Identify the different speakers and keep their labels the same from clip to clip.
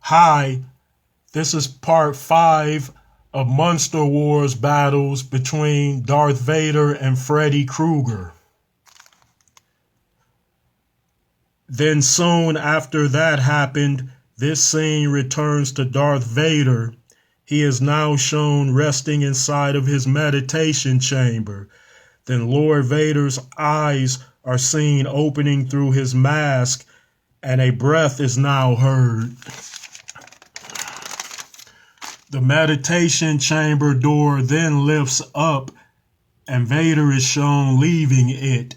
Speaker 1: Hi, this is part 5 of Monster Wars battles between Darth Vader and Freddy Krueger. Then soon after that happened, this scene returns to Darth Vader. He is now shown resting inside of his meditation chamber. Then Lord Vader's eyes are seen opening through his mask, and a breath is now heard. The meditation chamber door then lifts up, and Vader is shown leaving it.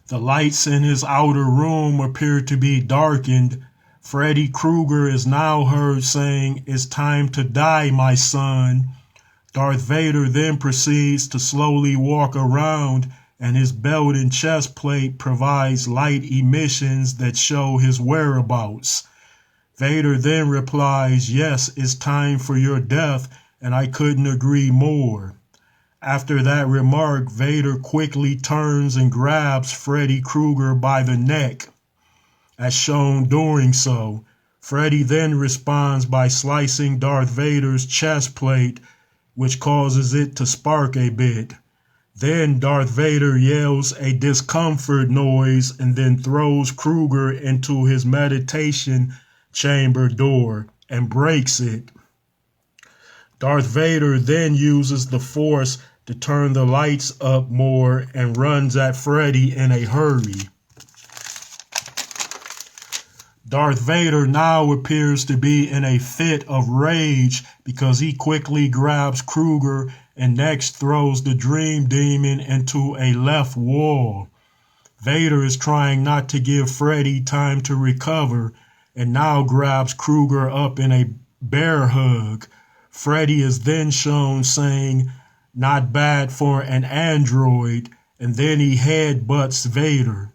Speaker 1: The lights in his outer room appear to be darkened. Freddy Krueger is now heard saying, "It's time to die, my son." Darth Vader then proceeds to slowly walk around, and his belt and chest plate provides light emissions that show his whereabouts. Vader then replies, "Yes, it's time for your death, and I couldn't agree more." After that remark, Vader quickly turns and grabs Freddy Krueger by the neck, as shown doing so. Freddy then responds by slicing Darth Vader's chest plate, which causes it to spark a bit. Then Darth Vader yells a discomfort noise and then throws Krueger into his meditation chamber door and breaks it. Darth Vader then uses the Force to turn the lights up more and runs at Freddy in a hurry. Darth Vader now appears to be in a fit of rage because he quickly grabs Krueger and next throws the Dream Demon into a left wall. Vader is trying not to give Freddy time to recover and now grabs Krueger up in a bear hug. Freddy is then shown saying, "Not bad for an android," and then he headbutts Vader.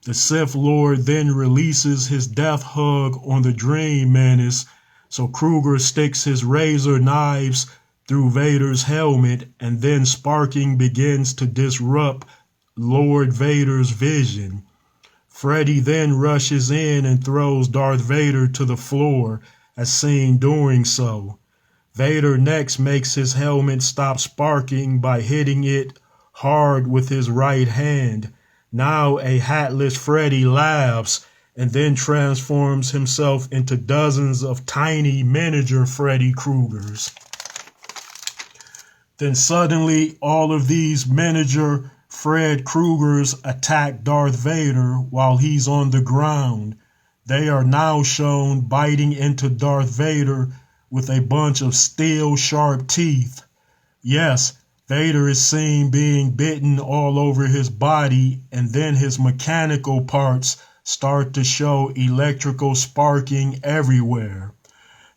Speaker 1: The Sith Lord then releases his death hug on the Dream Menace, so Krueger sticks his razor knives through Vader's helmet, and then sparking begins to disrupt Lord Vader's vision. Freddy then rushes in and throws Darth Vader to the floor, as seen doing so. Vader next makes his helmet stop sparking by hitting it hard with his right hand. Now a hatless Freddy laughs and then transforms himself into dozens of tiny miniature Freddy Kruegers. Then suddenly all of these miniature Fred Kruegers attack Darth Vader while he's on the ground. They are now shown biting into Darth Vader with a bunch of steel sharp teeth. Yes, Vader is seen being bitten all over his body, and then his mechanical parts start to show electrical sparking everywhere.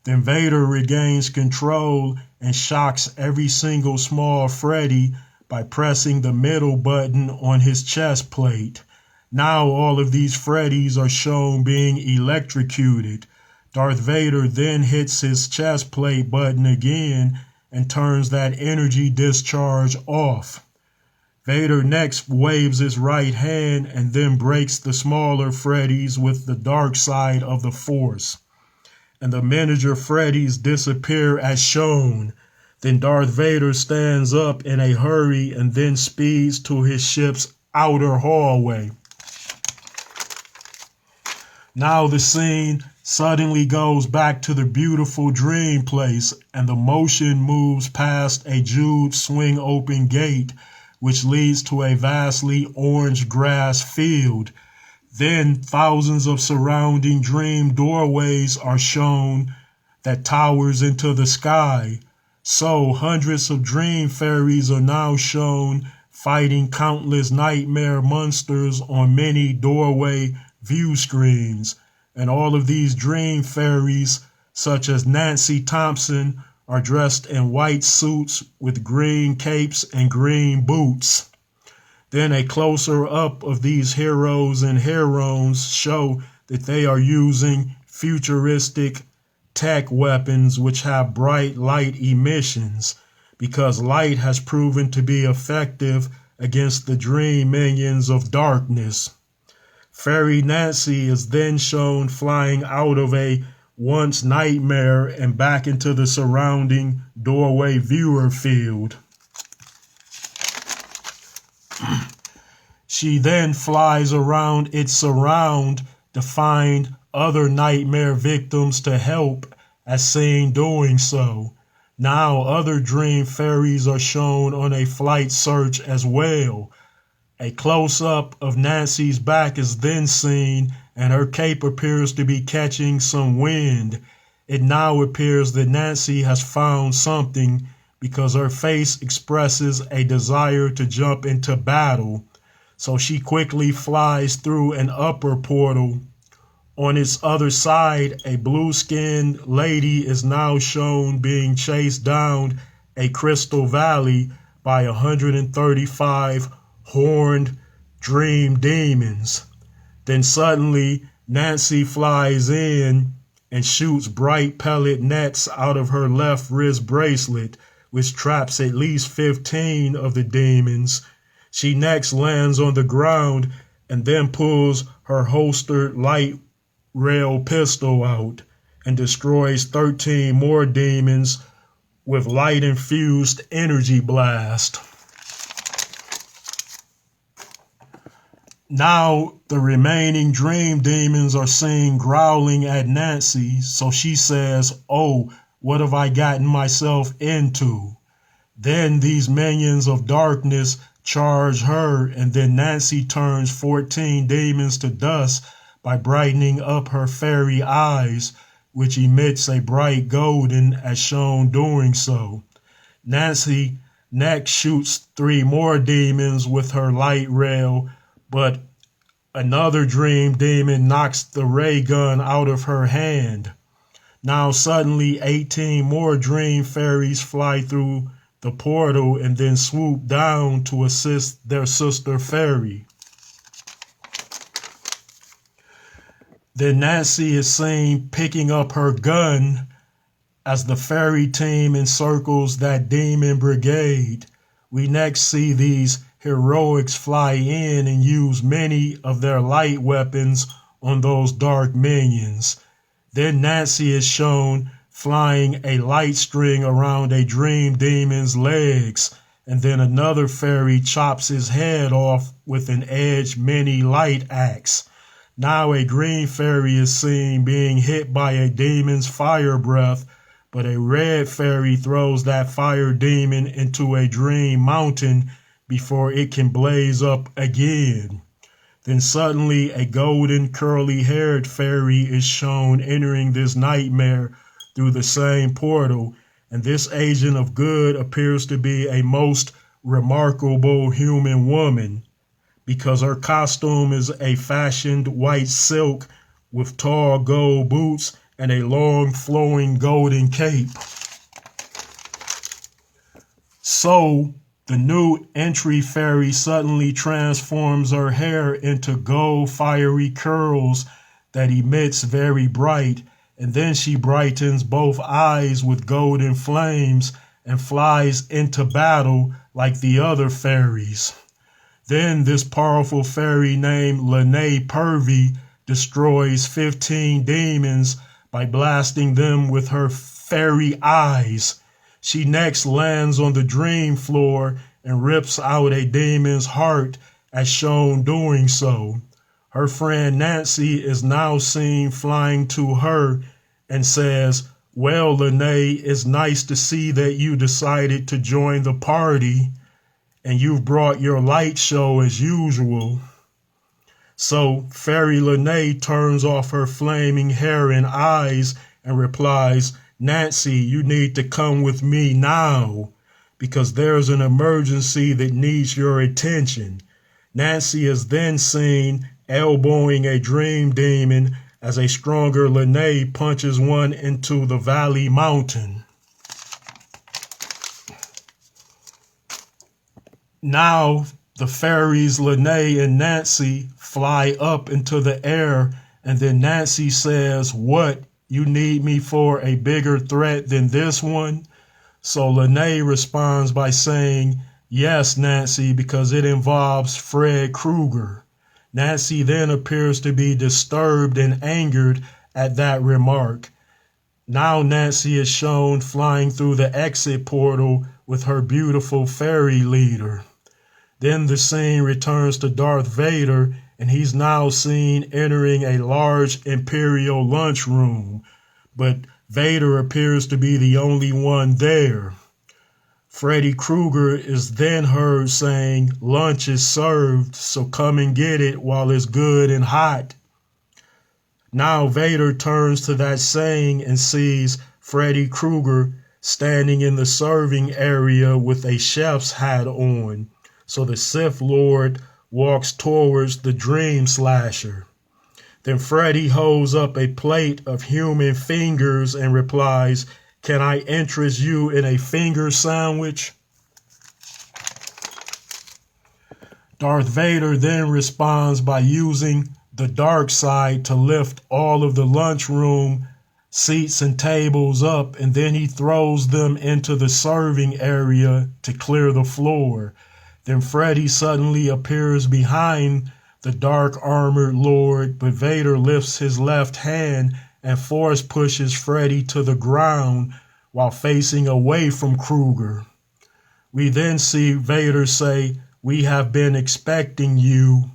Speaker 1: Then Vader regains control and shocks every single small Freddy by pressing the middle button on his chest plate. Now all of these Freddys are shown being electrocuted. Darth Vader then hits his chest plate button again and turns that energy discharge off. Vader next waves his right hand and then breaks the smaller Freddys with the dark side of the Force. And the miniature Freddys disappear as shown. Then Darth Vader stands up in a hurry and then speeds to his ship's outer hallway. Now the scene suddenly goes back to the beautiful dream place, and the motion moves past a jeweled swing open gate, which leads to a vastly orange grass field. Then thousands of surrounding dream doorways are shown that towers into the sky. So hundreds of dream fairies are now shown fighting countless nightmare monsters on many doorway view screens. And all of these dream fairies, such as Nancy Thompson, are dressed in white suits with green capes and green boots. Then a closer up of these heroes and heroines show that they are using futuristic tech weapons which have bright light emissions, because light has proven to be effective against the dream minions of darkness. Fairy Nancy is then shown flying out of a once nightmare and back into the surrounding doorway viewer field. She then flies around its surround to find other nightmare victims to help, as seen doing so. Now other dream fairies are shown on a flight search as well. A close-up of Nancy's back is then seen, and her cape appears to be catching some wind. It now appears that Nancy has found something because her face expresses a desire to jump into battle. So she quickly flies through an upper portal. On its other side, a blue-skinned lady is now shown being chased down a crystal valley by 135 horned dream demons. Then suddenly, Nancy flies in and shoots bright pellet nets out of her left wrist bracelet, which traps at least 15 of the demons. She next lands on the ground and then pulls her holstered light rail pistol out and destroys 13 more demons with light-infused energy blast. Now the remaining dream demons are seen growling at Nancy, so she says, "Oh, what have I gotten myself into?" Then these minions of darkness charge her, and then Nancy turns 14 demons to dust by brightening up her fairy eyes, which emits a bright golden as shown doing so. Nancy next shoots 3 more demons with her light rail, but another dream demon knocks the ray gun out of her hand. Now suddenly 18 more dream fairies fly through the portal and then swoop down to assist their sister fairy. Then Nancy is seen picking up her gun as the fairy team encircles that demon brigade. We next see these heroics fly in and use many of their light weapons on those dark minions. Then Nancy is shown flying a light string around a dream demon's legs, and then another fairy chops his head off with an edged mini light axe. Now a green fairy is seen being hit by a demon's fire breath, but a red fairy throws that fire demon into a dream mountain before it can blaze up again. Then suddenly a golden curly-haired fairy is shown entering this nightmare through the same portal, and this agent of good appears to be a most remarkable human woman, because her costume is a fashioned white silk with tall gold boots and a long flowing golden cape. So the new entry fairy suddenly transforms her hair into gold fiery curls that emits very bright, and then she brightens both eyes with golden flames and flies into battle like the other fairies. Then this powerful fairy named Lene Purvey destroys 15 demons by blasting them with her fairy eyes. She next lands on the dream floor and rips out a demon's heart as shown doing so. Her friend Nancy is now seen flying to her and says, "Well, Lene, it's nice to see that you decided to join the party and you've brought your light show as usual." So Fairy Lene turns off her flaming hair and eyes and replies, "Nancy, you need to come with me now because there's an emergency that needs your attention." Nancy is then seen elbowing a dream demon as a stronger Lene punches one into the valley mountain. Now the fairies Lene and Nancy fly up into the air, and then Nancy says, "What, you need me for a bigger threat than this one?" So Lene responds by saying, "Yes, Nancy, because it involves Fred Krueger." Nancy then appears to be disturbed and angered at that remark. Now Nancy is shown flying through the exit portal with her beautiful fairy leader. Then the scene returns to Darth Vader, and he's now seen entering a large Imperial lunchroom, but Vader appears to be the only one there. Freddy Krueger is then heard saying, "Lunch is served, so come and get it while it's good and hot." Now Vader turns to that saying and sees Freddy Krueger standing in the serving area with a chef's hat on. So the Sith Lord walks towards the Dream Slasher. Then Freddy holds up a plate of human fingers and replies, "Can I interest you in a finger sandwich?" Darth Vader then responds by using the dark side to lift all of the lunchroom seats and tables up, and then he throws them into the serving area to clear the floor. Then Freddy suddenly appears behind the dark armored Lord, but Vader lifts his left hand and force pushes Freddy to the ground while facing away from Krueger. We then see Vader say, "We have been expecting you."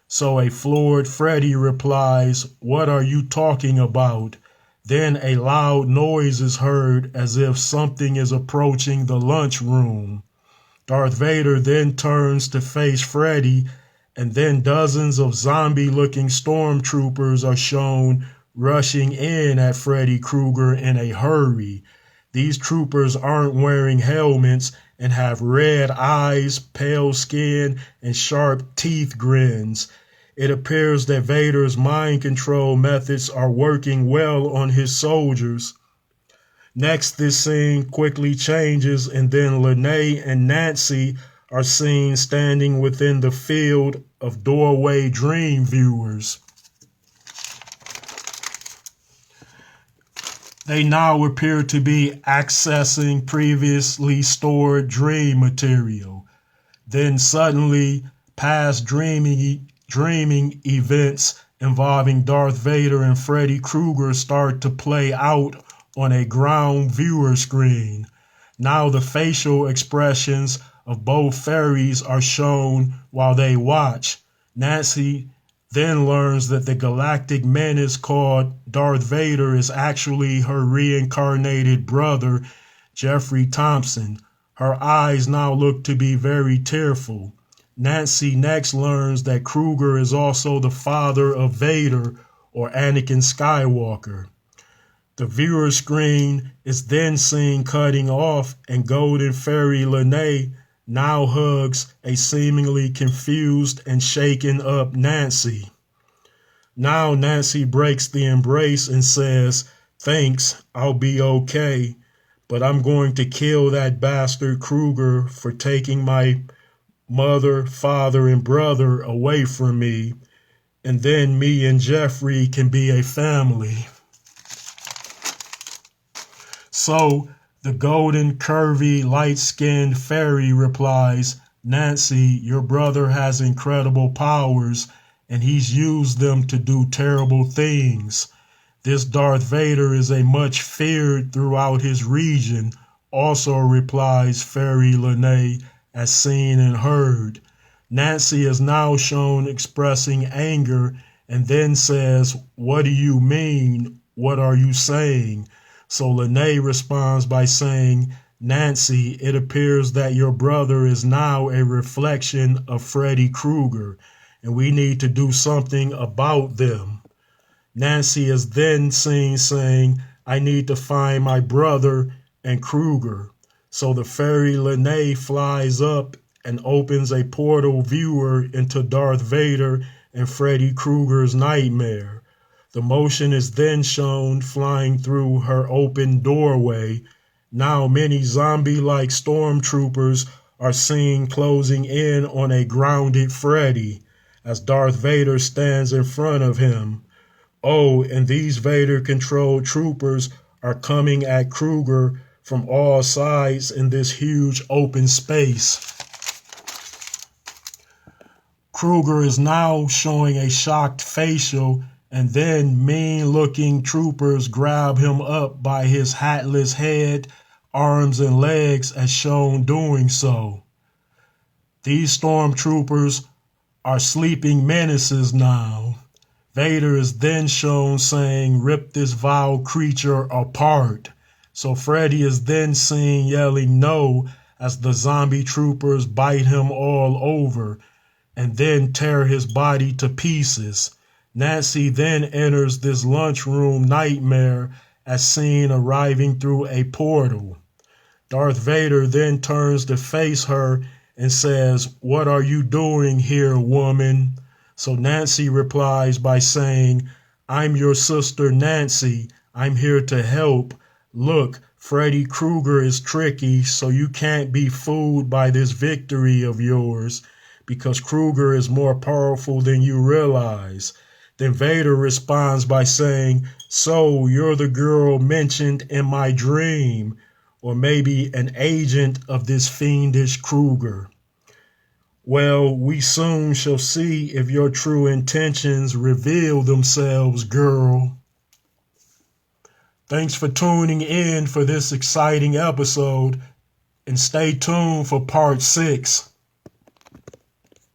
Speaker 1: So a floored Freddy replies, "What are you talking about?" Then a loud noise is heard as if something is approaching the lunchroom. Darth Vader then turns to face Freddy, and then dozens of zombie-looking stormtroopers are shown rushing in at Freddy Krueger in a hurry. These troopers aren't wearing helmets and have red eyes, pale skin, and sharp teeth grins. It appears that Vader's mind control methods are working well on his soldiers. Next, this scene quickly changes, and then Lene and Nancy are seen standing within the field of doorway dream viewers. They now appear to be accessing previously stored dream material. Then suddenly, past dreaming events involving Darth Vader and Freddy Krueger start to play out on a ground viewer screen. Now the facial expressions of both fairies are shown while they watch. Nancy then learns that the galactic menace called Darth Vader is actually her reincarnated brother, Jeffrey Thompson. Her eyes now look to be very tearful. Nancy next learns that Krueger is also the father of Vader, or Anakin Skywalker. The viewer screen is then seen cutting off, and Golden Fairy Lene now hugs a seemingly confused and shaken up Nancy. Now Nancy breaks the embrace and says, "Thanks, I'll be okay, but I'm going to kill that bastard Krueger for taking my mother, father, and brother away from me, and then me and Jeffrey can be a family." So the golden, curvy, light-skinned fairy replies, "Nancy, your brother has incredible powers, and he's used them to do terrible things. This Darth Vader is a much feared throughout his region," also replies Fairy Lene, as seen and heard. Nancy is now shown expressing anger and then says, "What do you mean? What are you saying?" So Lene responds by saying, "Nancy, it appears that your brother is now a reflection of Freddy Krueger, and we need to do something about them." Nancy is then seen saying, "I need to find my brother and Krueger." So the fairy Lene flies up and opens a portal viewer into Darth Vader and Freddy Krueger's nightmare. The motion is then shown flying through her open doorway. Now many zombie-like stormtroopers are seen closing in on a grounded Freddy as Darth Vader stands in front of him. Oh, and these Vader-controlled troopers are coming at Krueger from all sides in this huge open space. Krueger is now showing a shocked facial And then mean-looking troopers grab him up by his hatless head, arms, and legs as shown doing so. These stormtroopers are sleeping menaces now. Vader is then shown saying, "Rip this vile creature apart." So Freddy is then seen yelling "no" as the zombie troopers bite him all over and then tear his body to pieces. Nancy then enters this lunchroom nightmare as seen arriving through a portal. Darth Vader then turns to face her and says, "What are you doing here, woman?" So Nancy replies by saying, "I'm your sister Nancy. I'm here to help. Look, Freddy Krueger is tricky, so you can't be fooled by this victory of yours, because Krueger is more powerful than you realize." Then Vader responds by saying, "So you're the girl mentioned in my dream, or maybe an agent of this fiendish Krueger. Well, we soon shall see if your true intentions reveal themselves, girl." Thanks for tuning in for this exciting episode, and stay tuned for part 6.